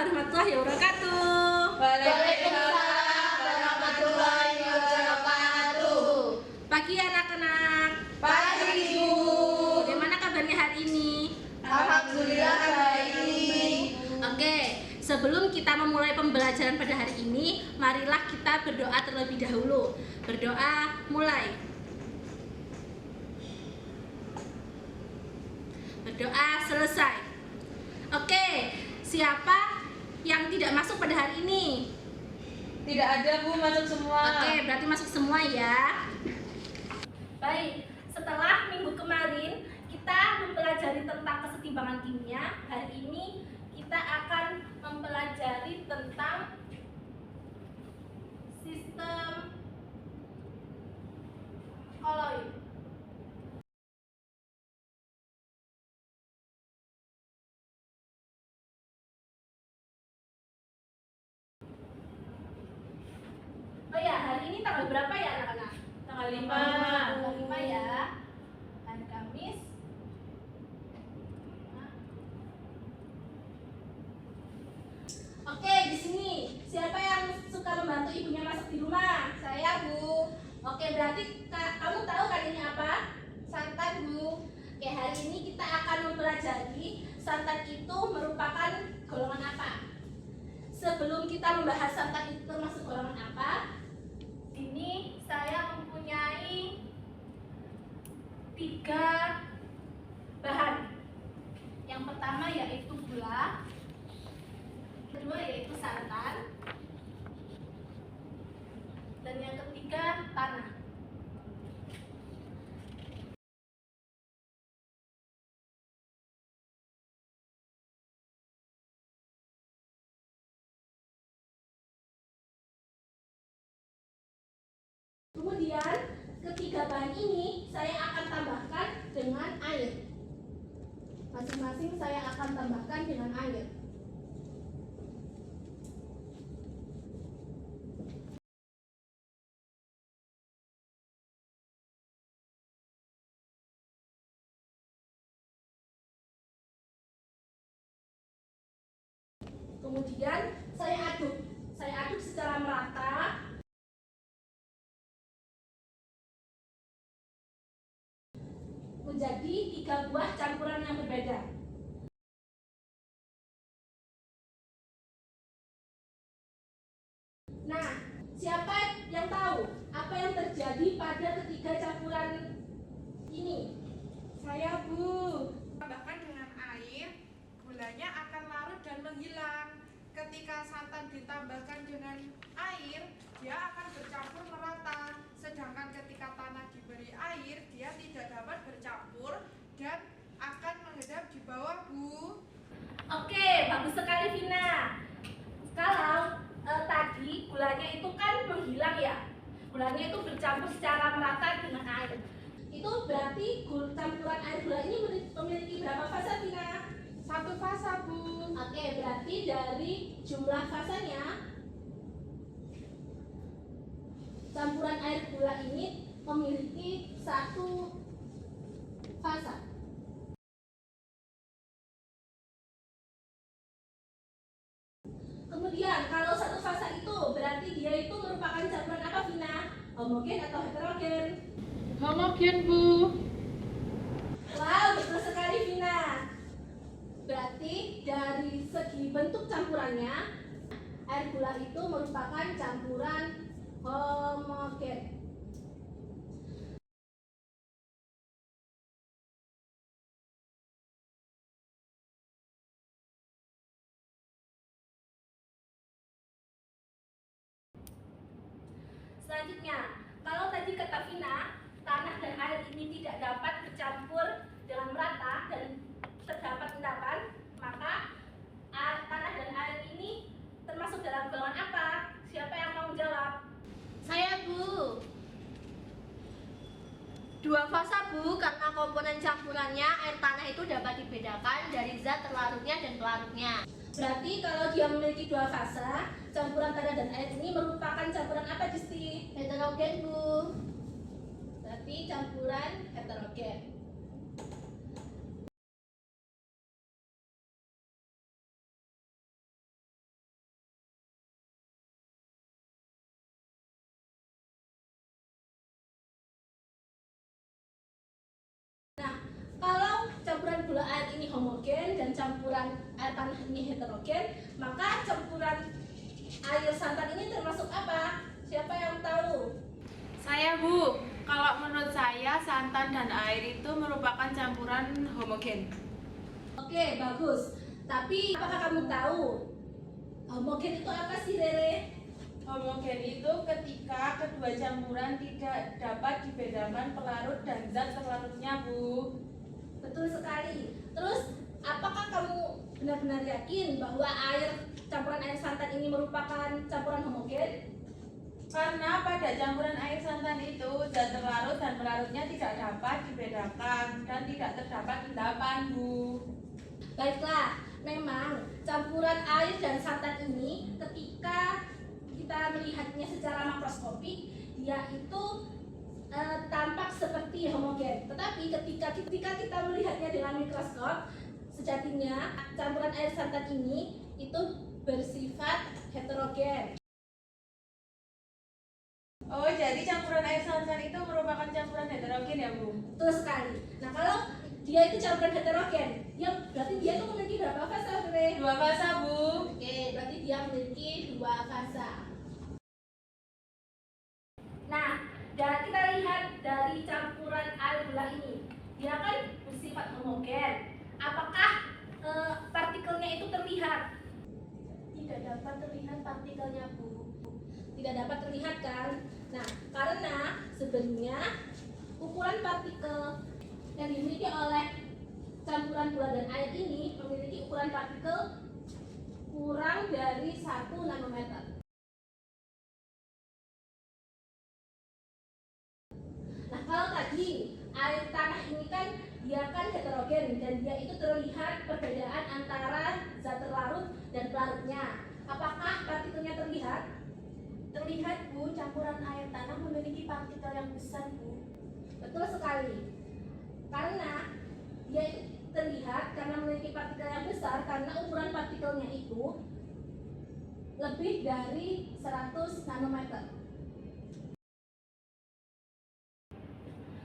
warahmatullahi wabarakatuh. Waalaikumsalam warahmatullahi wabarakatuh. Pagi anak-anak. Pagi Ibu. Bagaimana kabarnya hari ini? Alhamdulillah baik. Oke, sebelum kita memulai pembelajaran pada hari ini, marilah kita berdoa terlebih dahulu. Berdoa, mulai. Berdoa, selesai. Oke, siapa yang tidak masuk pada hari ini? Tidak ada Bu, masuk semua. Oke, berarti masuk semua ya. Baik, setelah minggu kemarin kita mempelajari tentang kesetimbangan kimia, hari ini kita akan mempelajari tentang sistem koloid. Oh ya, hari ini tanggal berapa ya anak-anak? Tanggal 5. Tanggal 5 ya. Hari Kamis. Oke, di sini siapa yang suka membantu ibunya masak di rumah? Saya Bu. Oke, berarti kamu tahu kan ini apa? Santan Bu. Oke, hari ini kita akan mempelajari santan itu merupakan golongan apa. Sebelum kita membahas santan itu termasuk golongan apa, ini saya mempunyai 3 bahan. Yang pertama yaitu gula, kedua yaitu santan, dan yang ketiga tanah. Kemudian ketiga bahan ini saya akan tambahkan dengan air. Masing-masing saya akan tambahkan dengan air. Kemudian saya aduk secara merata. Menjadi 3 buah campuran yang berbeda. Nah, siapa yang tahu apa yang terjadi pada ketiga campuran ini? Saya Bu. Tambahkan dengan air, gulanya akan larut dan menghilang. Ketika santan ditambahkan dengan air, dia akan bercampur merata. Sedangkan ketika tanah diberi air, dia tidak dapat bercampur dan akan menghadap di bawah Bu. Oke, bagus sekali Vina. Kalau tadi gulanya itu kan menghilang ya. Gulanya itu bercampur secara merata dengan air. Itu berarti campuran air gula ini memiliki berapa fasa Vina? 1 fasa Bu. Oke, berarti dari jumlah fasanya campuran air gula ini memiliki 1 fasa. Kemudian kalau 1 fasa itu berarti dia itu merupakan campuran apa Vina? Homogen atau heterogen? Homogen Bu. Wow, betul sekali Vina. Berarti dari segi bentuk campurannya, air gula itu merupakan campuran homogen. Selanjutnya, kalau tadi kata Vina, tanah dan air ini tidak dapat bercampur dengan merata dan terdapat endapan, maka tanah dan air ini termasuk dalam golongan apa? Siapa yang mau menjawab? Saya Bu. 2 fasa Bu, karena komponen campurannya air tanah itu dapat dibedakan dari zat terlarutnya dan pelarutnya. Berarti kalau dia memiliki 2 fasa, campuran tanah dan air ini merupakan campuran apa Jisti? Heterogen Bu. Berarti campuran heterogen. apabila air ini homogen dan campuran air tanah ini heterogen, maka campuran air santan ini termasuk apa? Siapa yang tahu? Saya, Bu. Kalau menurut saya santan dan air itu merupakan campuran homogen. Oke, bagus. Tapi apakah kamu tahu homogen itu apa sih, Rere? Homogen itu ketika kedua campuran tidak dapat dibedakan pelarut dan zat terlarutnya, Bu. Betul sekali. Terus, apakah kamu benar-benar yakin bahwa campuran air santan ini merupakan campuran homogen? Karena pada campuran air santan itu zat terlarut dan pelarutnya tidak dapat dibedakan dan tidak terdapat endapan, Bu. Baiklah, memang campuran air dan santan ini ketika kita melihatnya secara makroskopik, dia itu tampak seperti homogen. Tetapi ketika kita melihatnya dengan mikroskop, sejatinya campuran air santan ini itu bersifat heterogen. Oh, jadi campuran air santan itu merupakan campuran heterogen ya, Bu? Betul sekali. Nah, kalau dia itu campuran heterogen, berarti dia itu memiliki berapa fasa, Bre? 2 fasa, Bu. Oke, berarti dia memiliki 2 fasa. Nah, kita lihat dari campuran air gula ini, dia kan bersifat homogen. Apakah partikelnya itu terlihat? Tidak dapat terlihat partikelnya, Bu. Tidak dapat terlihat kan? Nah, karena sebenarnya ukuran partikel yang dimiliki oleh campuran gula dan air ini memiliki ukuran partikel kurang dari 1 nanometer. Nah, kalau tadi air tanah ini kan dia kan heterogen dan dia itu terlihat perbedaan antara zat terlarut dan pelarutnya. Apakah partikelnya terlihat? Terlihat, Bu, campuran air tanah memiliki partikel yang besar, Bu. Betul sekali. Karena dia itu terlihat karena memiliki partikel yang besar karena ukuran partikelnya itu lebih dari 100 nanometer.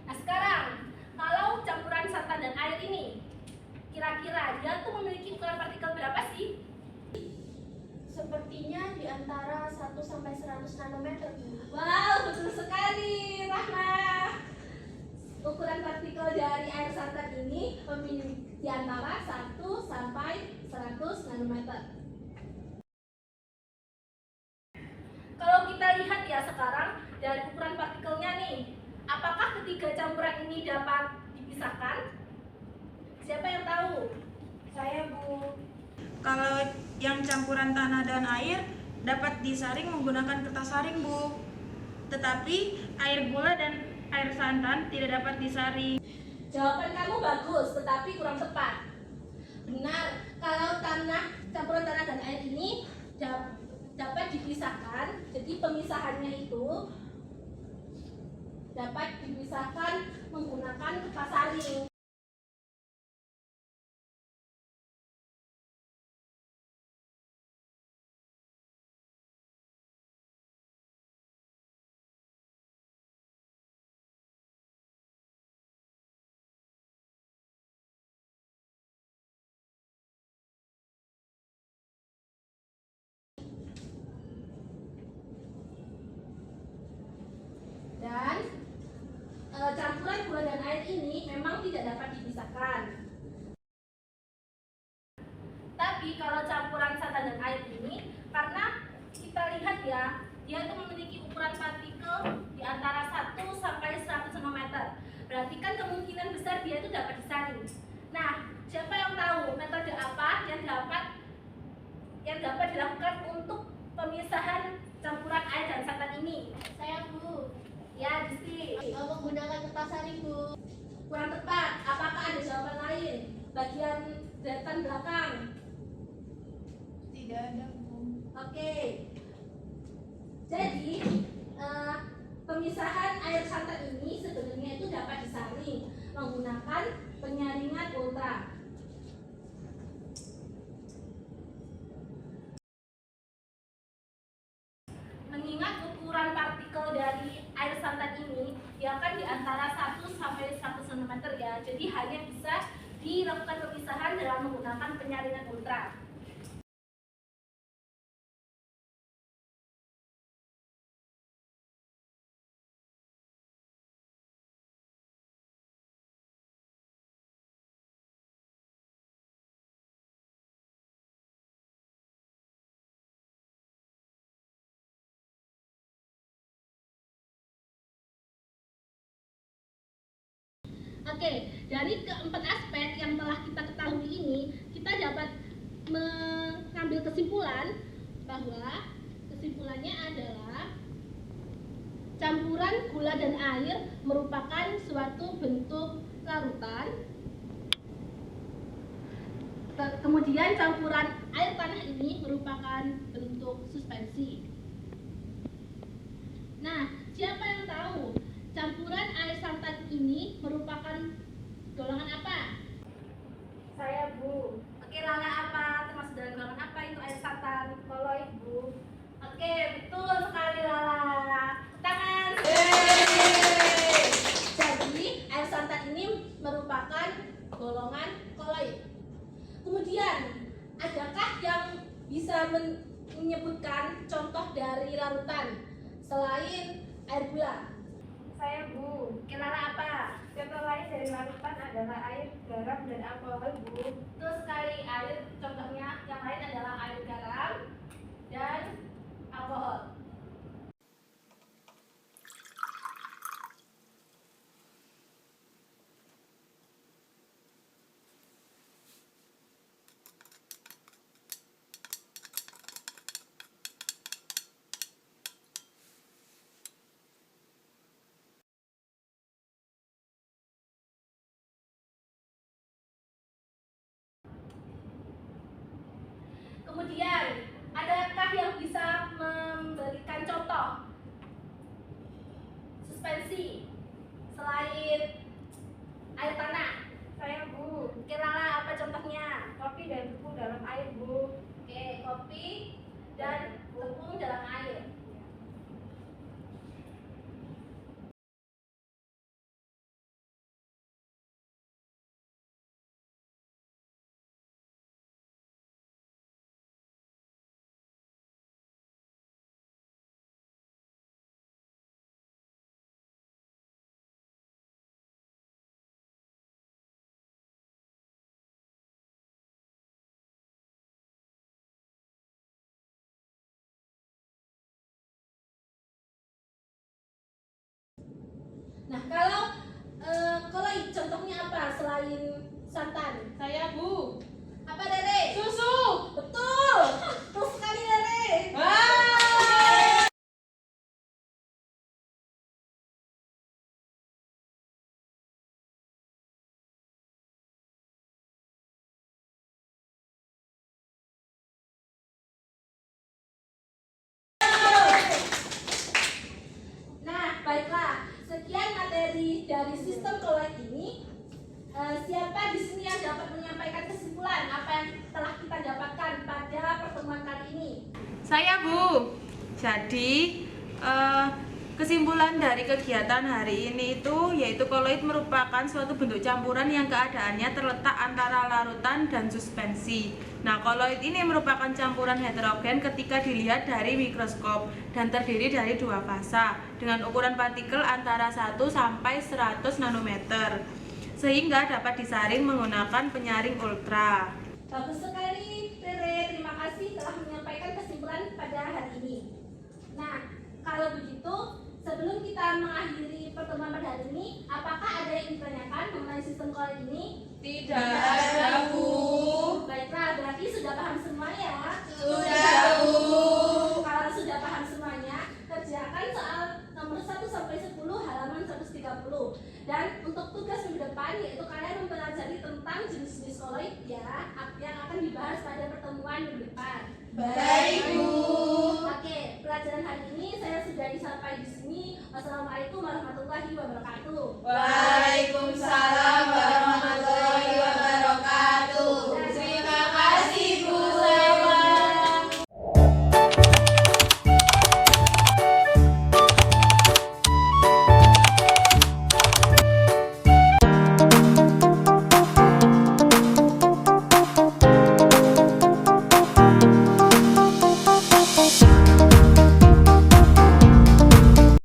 Nah, sekarang kalau campuran santan dan air ini kira-kira dia tuh memiliki ukuran partikel berapa sih? Sepertinya di antara 1 sampai 100 nanometer. Wow, betul sekali, Rahma. Ukuran partikel dari air santan ini memiliki di antara 1 sampai 100 nanometer. Kalau kita lihat ya sekarang dari ukuran partikelnya nih, apakah ketiga campuran ini dapat dipisahkan? Siapa yang tahu? Saya, Bu. Kalau yang campuran tanah dan air dapat disaring menggunakan kertas saring, Bu. Tetapi air gula dan air santan tidak dapat disaring. Jawaban kamu bagus, tetapi kurang tepat. Benar, kalau campuran tanah dan air ini dapat dipisahkan, jadi pemisahannya itu dapat dipisahkan menggunakan kertas saring. Dan campuran gula dan air ini memang tidak dapat dipisahkan. Tapi kalau campuran santan dan air ini, karena kita lihat ya, dia itu memiliki ukuran partikel di antara 1 sampai 100 nanometer. Berarti kan kemungkinan besar dia itu dapat disaring. Nah, siapa yang tahu metode apa yang dapat dilakukan untuk pemisahan campuran air dan santan ini? Saya, Bu. Ya, Disti. Menggunakan kertas saring, Bu. Kurang tepat. Apakah ada jawaban lain? Bagian depan belakang. Tidak ada, Bu. Oke. Jadi pemisahan air santan ini sebenarnya itu dapat disaring menggunakan penyaringan ultra. Mengingat ukuran partikel dari air santan ini dia kan di antara 1 sampai 100 nanometer ya. Jadi hanya bisa dilakukan pemisahan dengan menggunakan penyaringan ultra. Oke, dari keempat aspek yang telah kita ketahui ini, kita dapat mengambil kesimpulan bahwa kesimpulannya adalah campuran gula dan air merupakan suatu bentuk larutan. Kemudian campuran air tanah ini merupakan bentuk suspensi. Nah, siapa yang tahu campuran air santan ini merupakan golongan apa? Saya, Bu. Oke, Lala, apa termasuk dalam golongan apa itu air santan? Koloid, Bu. Oke, betul sekali, Lala. Tangan. Jadi, air santan ini merupakan golongan koloid. Kemudian, adakah yang bisa menyebutkan contoh dari larutan selain air gula? Saya, Bu. Oke, Lala, apa? Contoh lain dari larutan adalah air, garam, dan alkohol, Bu. Betul sekali, air contohnya yang lain adalah air garam dan alkohol. Kemudian, adakah yang bisa memberikan contoh suspensi selain air tanah? Saya, Bu. Oke, Lala, apa contohnya? Kopi dan tepung dalam air, Bu. Oke, kopi dan tepung dalam air. Nah, kalau contohnya apa selain santan? Saya, Bu. Apa, Rere? Susu. Betul. Betul sekali, Rere. Nah, baiklah. Sekian materi dari sistem koloid ini. Siapa di sini yang dapat menyampaikan kesimpulan apa yang telah kita dapatkan pada pertemuan kali ini? Saya, Bu. Jadi, kesimpulan dari kegiatan hari ini itu yaitu koloid merupakan suatu bentuk campuran yang keadaannya terletak antara larutan dan suspensi. Nah, koloid ini merupakan campuran heterogen ketika dilihat dari mikroskop dan terdiri dari dua fasa dengan ukuran partikel antara 1 sampai 100 nanometer sehingga dapat disaring menggunakan penyaring ultra. Bagus sekali, Rere. Terima kasih telah menyampaikan kesimpulan pada hari ini. Nah, kalau begitu, sebelum kita mengakhiri pertemuan pada hari ini, apakah ada yang ditanyakan mengenai sistem koloid ini? Tidak ada, Bu. Baiklah, berarti sudah paham semua ya? Sudah, Bu. Kalau sudah paham semuanya, kerjakan soal nomor 1 sampai 10 halaman 130. Dan untuk tugas minggu depan yaitu kalian mempelajari tentang jenis-jenis koloid ya, yang akan dibahas pada pertemuan minggu depan. Baik, Bu. Oke, pelajaran hari ini saya sudah sampai di sini. Wassalamualaikum warahmatullahi wabarakatuh. Waalaikumsalam.